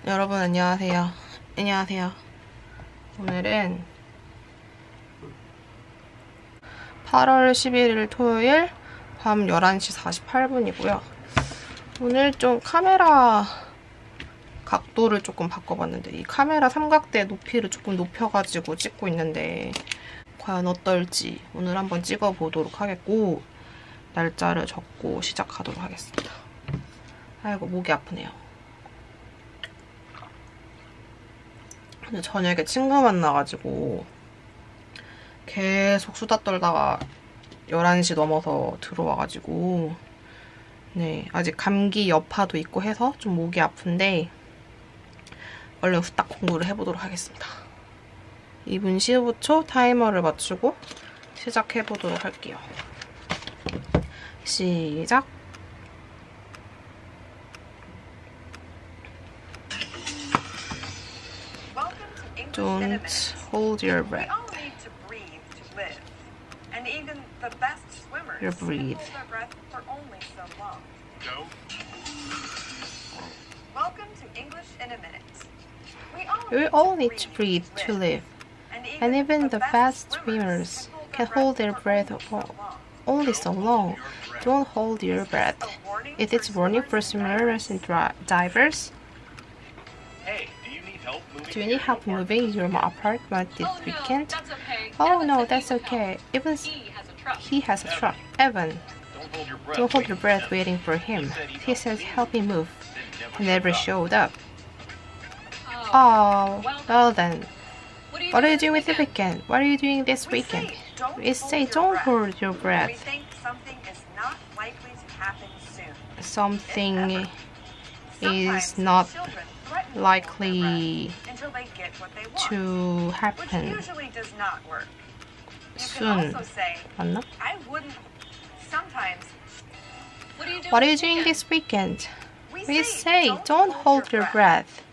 여러분 안녕하세요. 안녕하세요. 오늘은 8월 11일 토요일 밤 11시 48분이고요. 오늘 좀 카메라 각도를 조금 바꿔봤는데 이 카메라 삼각대 높이를 조금 높여가지고 찍고 있는데 과연 어떨지 오늘 한번 찍어보도록 하겠고 날짜를 적고 시작하도록 하겠습니다. 아이고 목이 아프네요. 근데 저녁에 친구 만나가지고 계속 수다 떨다가 11시 넘어서 들어와가지고 네 아직 감기 여파도 있고 해서 좀 목이 아픈데 얼른 후딱 공부를 해보도록 하겠습니다. 2분 15초 타이머를 맞추고 시작해보도록 할게요. 시작! Don't hold your breath. You breathe. We all need to breathe to live. And even the fast swimmers can hold their breath for only so long. Don't hold your breath. It is warning for swimmers and divers. Do you need help moving your apartment this weekend? Oh no, that's okay. Even he has a truck. Evan, don't hold your breath waiting for him. He says help me move. He never showed up. Oh, well then. What are you doing with the weekend? What are you doing this weekend? We say don't hold your breath. Something is not likely to happen soon. 맞나? What are you doing this weekend? We say don't hold your breath.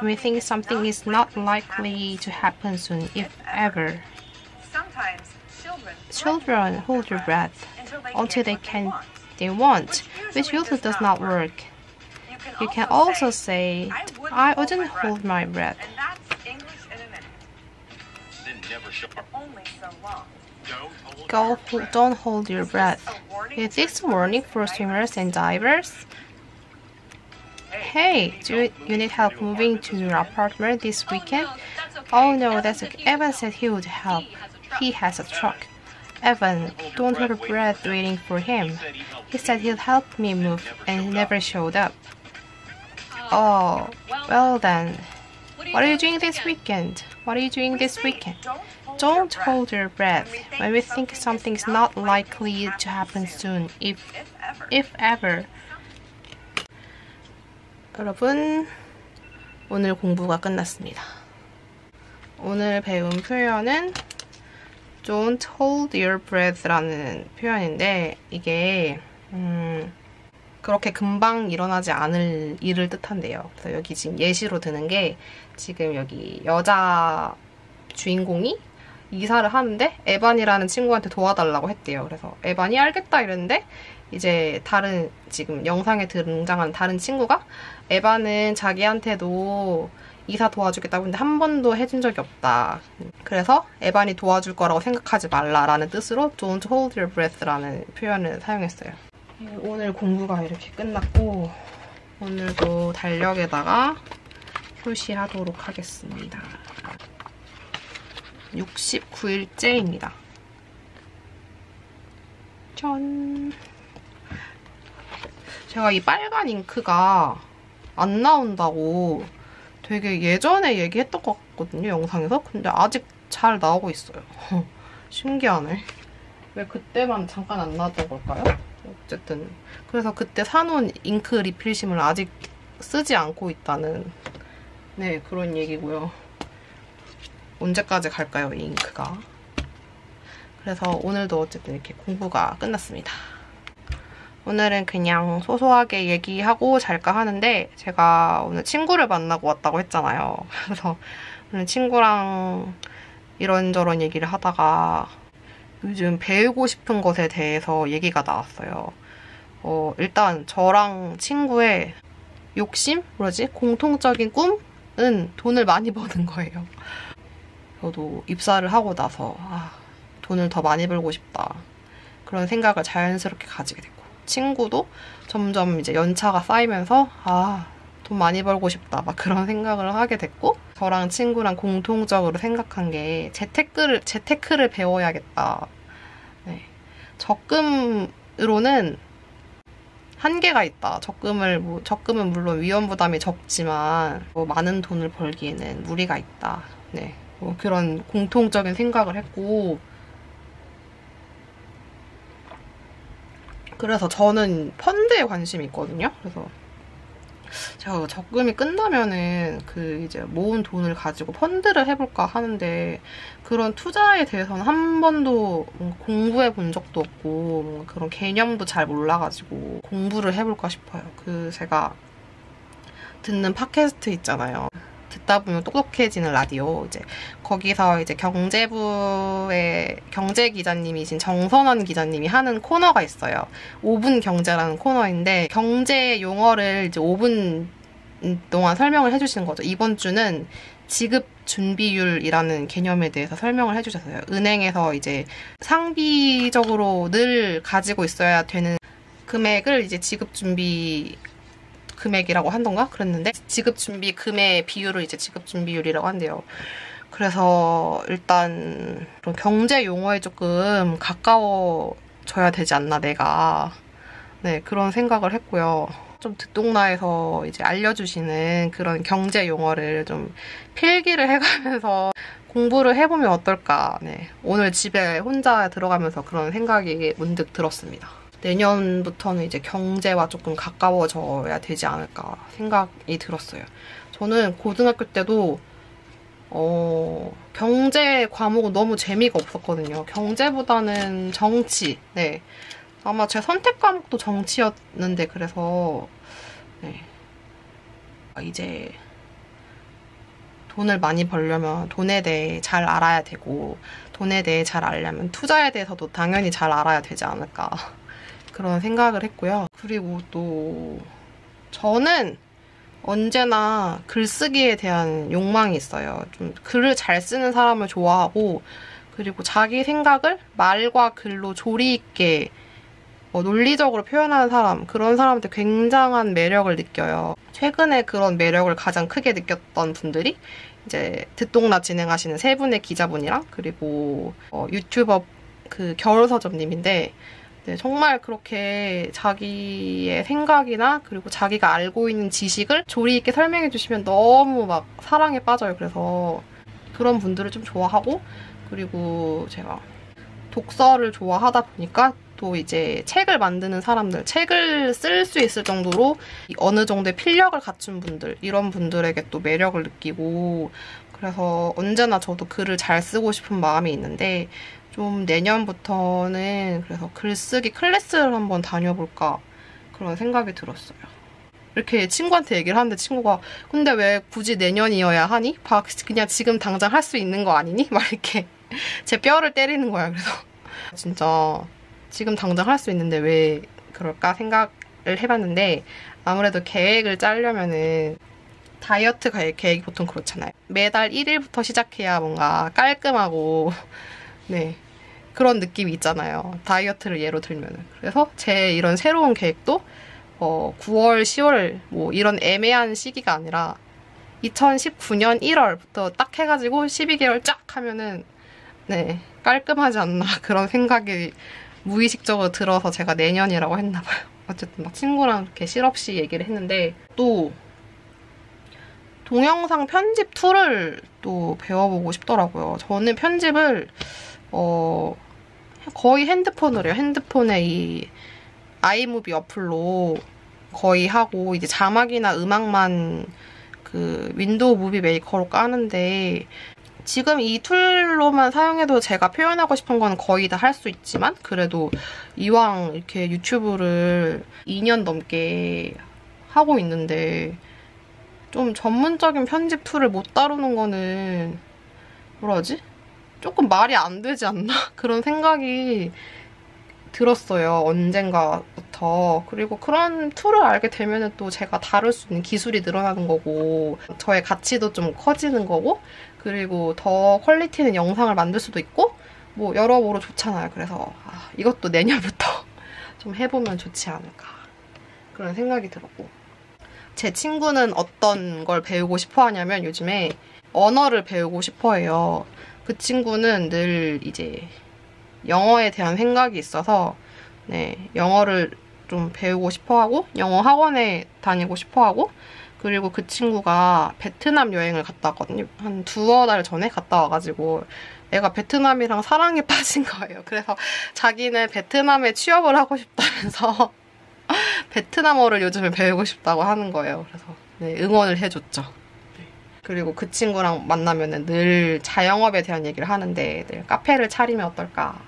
We think something is not likely to happen soon, if ever. Children hold your breath until they want, which also does not work. You can also say, I wouldn't hold my breath. Don't hold your breath. Is this a warning for swimmers and divers? Hey, do you need help moving to your apartment this weekend? Oh no, that's okay. Evan said he would help. He has a truck. Evan, don't hold your breath waiting for him. He said he'll help me move and he never showed up. Oh, well then. What are you doing this weekend? What are you doing this weekend? Don't hold your breath when we think something's not likely to happen soon, if ever. 여러분, 오늘 공부가 끝났습니다. 오늘 배운 표현은 Don't hold your breath라는 표현인데 이게 그렇게 금방 일어나지 않을 일을 뜻한대요. 그래서 여기 지금 예시로 드는 게 지금 여기 여자 주인공이 이사를 하는데 에반이라는 친구한테 도와달라고 했대요. 그래서 에반이 알겠다 이랬는데 이제 다른 지금 영상에 등장하는 다른 친구가 에반은 자기한테도 이사 도와주겠다고 했는데 한 번도 해준 적이 없다. 그래서 에반이 도와줄 거라고 생각하지 말라라는 뜻으로 Don't hold your breath라는 표현을 사용했어요. 오늘 공부가 이렇게 끝났고 오늘도 달력에다가 표시하도록 하겠습니다. 69일째입니다. 짠! 제가 이 빨간 잉크가 안 나온다고 되게 예전에 얘기했던 것 같거든요, 영상에서. 근데 아직 잘 나오고 있어요. 신기하네. 왜 그때만 잠깐 안 나왔던 걸까요? 어쨌든 그래서 그때 사놓은 잉크 리필심을 아직 쓰지 않고 있다는 네 그런 얘기고요. 언제까지 갈까요, 이 잉크가? 그래서 오늘도 어쨌든 이렇게 공부가 끝났습니다. 오늘은 그냥 소소하게 얘기하고 잘까 하는데 제가 오늘 친구를 만나고 왔다고 했잖아요. 그래서 오늘 친구랑 이런저런 얘기를 하다가 요즘 배우고 싶은 것에 대해서 얘기가 나왔어요. 일단 저랑 친구의 욕심? 뭐지? 공통적인 꿈은 돈을 많이 버는 거예요. 저도 입사를 하고 나서 돈을 더 많이 벌고 싶다. 그런 생각을 자연스럽게 가지게 됐고, 친구도 점점 이제 연차가 쌓이면서 돈 많이 벌고 싶다. 막 그런 생각을 하게 됐고, 저랑 친구랑 공통적으로 생각한 게 재테크를 배워야겠다. 네. 적금으로는 한계가 있다. 적금은 물론 위험 부담이 적지만 많은 돈을 벌기에는 무리가 있다. 네. 그런 공통적인 생각을 했고, 그래서 저는 펀드에 관심이 있거든요. 그래서 제가 적금이 끝나면은 이제 모은 돈을 가지고 펀드를 해볼까 하는데, 그런 투자에 대해서는 한 번도 공부해 본 적도 없고 그런 개념도 잘 몰라가지고 공부를 해볼까 싶어요. 제가 듣는 팟캐스트 있잖아요. 듣다 보면 똑똑해지는 라디오. 이제 거기서 이제 경제부의 경제 기자님이신 정선원 기자님이 하는 코너가 있어요. 5분 경제라는 코너인데, 경제 용어를 이제 5분 동안 설명을 해주시는 거죠. 이번 주는 지급 준비율이라는 개념에 대해서 설명을 해주셨어요. 은행에서 이제 상비적으로 늘 가지고 있어야 되는 금액을 이제 지급 준비 금액이라고 한던가? 그랬는데, 지급 준비 금의 비율을 이제 지급 준비율이라고 한대요. 그래서 일단 그런 경제 용어에 조금 가까워져야 되지 않나, 내가. 네, 그런 생각을 했고요. 좀 듣동나에서 이제 알려주시는 그런 경제 용어를 좀 필기를 해가면서 공부를 해보면 어떨까. 네, 오늘 집에 혼자 들어가면서 그런 생각이 문득 들었습니다. 내년부터는 이제 경제와 조금 가까워져야 되지 않을까 생각이 들었어요. 저는 고등학교 때도 경제 과목은 너무 재미가 없었거든요. 경제보다는 정치. 네. 아마 제 선택 과목도 정치였는데, 그래서 네. 이제 돈을 많이 벌려면 돈에 대해 잘 알아야 되고, 돈에 대해 잘 알려면 투자에 대해서도 당연히 잘 알아야 되지 않을까. 그런 생각을 했고요. 그리고 또 저는 언제나 글쓰기에 대한 욕망이 있어요. 좀 글을 잘 쓰는 사람을 좋아하고, 그리고 자기 생각을 말과 글로 조리 있게 논리적으로 표현하는 사람, 그런 사람한테 굉장한 매력을 느껴요. 최근에 그런 매력을 가장 크게 느꼈던 분들이 이제 듣동나 진행하시는 세 분의 기자분이랑, 그리고 유튜버 겨울서점님인데, 네, 정말 그렇게 자기의 생각이나 그리고 자기가 알고 있는 지식을 조리 있게 설명해 주시면 너무 막 사랑에 빠져요. 그래서 그런 분들을 좀 좋아하고, 그리고 제가 독서를 좋아하다 보니까 또 이제 책을 만드는 사람들, 책을 쓸 수 있을 정도로 어느 정도의 필력을 갖춘 분들, 이런 분들에게 또 매력을 느끼고, 그래서 언제나 저도 글을 잘 쓰고 싶은 마음이 있는데, 좀 내년부터는 그래서 글쓰기 클래스를 한번 다녀볼까, 그런 생각이 들었어요. 이렇게 친구한테 얘기를 하는데 친구가 근데 왜 굳이 내년이어야 하니? 그냥 지금 당장 할 수 있는 거 아니니? 막 이렇게 제 뼈를 때리는 거야. 그래서 진짜 지금 당장 할 수 있는데 왜 그럴까 생각을 해봤는데, 아무래도 계획을 짜려면은 다이어트 계획이 보통 그렇잖아요. 매달 1일부터 시작해야 뭔가 깔끔하고 네, 그런 느낌이 있잖아요. 다이어트를 예로 들면은. 그래서 제 이런 새로운 계획도 9월, 10월 뭐 이런 애매한 시기가 아니라 2019년 1월부터 딱 해가지고 12개월 쫙 하면은 네, 깔끔하지 않나, 그런 생각이 무의식적으로 들어서 제가 내년이라고 했나봐요. 어쨌든 막 친구랑 이렇게 실없이 얘기를 했는데, 또 동영상 편집 툴을 또 배워보고 싶더라고요. 저는 편집을 거의 핸드폰으로 해요. 핸드폰에 이 아이무비 어플로 거의 하고, 이제 자막이나 음악만 윈도우 무비 메이커로 까는데, 지금 이 툴로만 사용해도 제가 표현하고 싶은 건 거의 다 할 수 있지만, 그래도 이왕 이렇게 유튜브를 2년 넘게 하고 있는데 좀 전문적인 편집 툴을 못 다루는 거는 뭐라지? 조금 말이 안 되지 않나? 그런 생각이 들었어요. 언젠가부터. 그리고 그런 툴을 알게 되면 또 제가 다룰 수 있는 기술이 늘어나는 거고 저의 가치도 좀 커지는 거고 그리고 더 퀄리티 있는 영상을 만들 수도 있고 뭐 여러모로 좋잖아요. 그래서 이것도 내년부터 좀 해보면 좋지 않을까 그런 생각이 들었고 제 친구는 어떤 걸 배우고 싶어 하냐면 요즘에 언어를 배우고 싶어 해요. 그 친구는 늘 이제 영어에 대한 생각이 있어서 네, 영어를 좀 배우고 싶어하고 영어 학원에 다니고 싶어하고 그리고 그 친구가 베트남 여행을 갔다 왔거든요. 한 2달 전에 갔다 와가지고 애가 베트남이랑 사랑에 빠진 거예요. 그래서 자기는 베트남에 취업을 하고 싶다면서 베트남어를 요즘에 배우고 싶다고 하는 거예요. 그래서 네, 응원을 해줬죠. 네. 그리고 그 친구랑 만나면은 늘 자영업에 대한 얘기를 하는데 늘 카페를 차리면 어떨까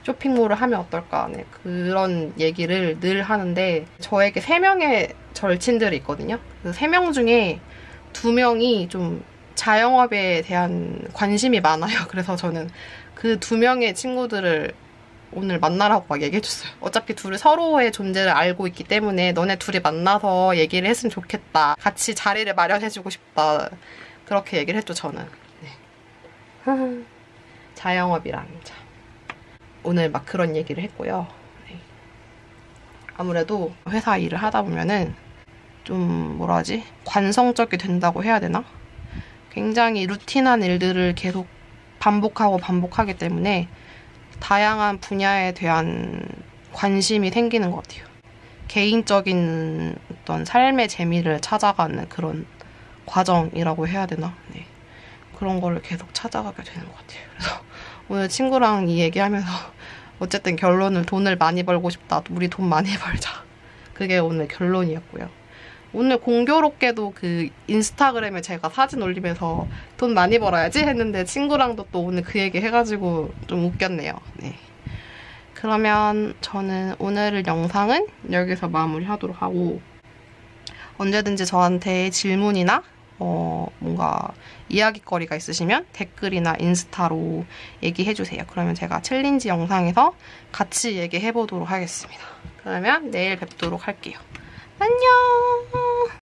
쇼핑몰을 하면 어떨까 그런 얘기를 늘 하는데 저에게 3명의 절친들이 있거든요. 그 3명 중에 2명이 좀 자영업에 대한 관심이 많아요. 그래서 저는 그 2명의 친구들을 오늘 만나라고 막 얘기해줬어요. 어차피 둘이 서로의 존재를 알고 있기 때문에 너네 둘이 만나서 얘기를 했으면 좋겠다. 같이 자리를 마련해주고 싶다. 그렇게 얘기를 했죠, 저는. 네. 자영업이란 참. 오늘 막 그런 얘기를 했고요. 네. 아무래도 회사 일을 하다 보면은 좀 뭐라 하지? 관성적이 된다고 해야 되나? 굉장히 루틴한 일들을 계속 반복하기 때문에 다양한 분야에 대한 관심이 생기는 것 같아요. 개인적인 어떤 삶의 재미를 찾아가는 그런 과정이라고 해야 되나? 네. 그런 거를 계속 찾아가게 되는 것 같아요. 그래서 오늘 친구랑 이 얘기하면서 어쨌든 결론은 돈을 많이 벌고 싶다. 우리 돈 많이 벌자. 그게 오늘 결론이었고요. 오늘 공교롭게도 그 인스타그램에 제가 사진 올리면서 돈 많이 벌어야지 했는데 친구랑도 또 오늘 그 얘기 해가지고 좀 웃겼네요. 네. 그러면 저는 오늘 영상은 여기서 마무리하도록 하고 언제든지 저한테 질문이나 뭔가 이야기거리가 있으시면 댓글이나 인스타로 얘기해주세요. 그러면 제가 챌린지 영상에서 같이 얘기해보도록 하겠습니다. 그러면 내일 뵙도록 할게요. 안녕!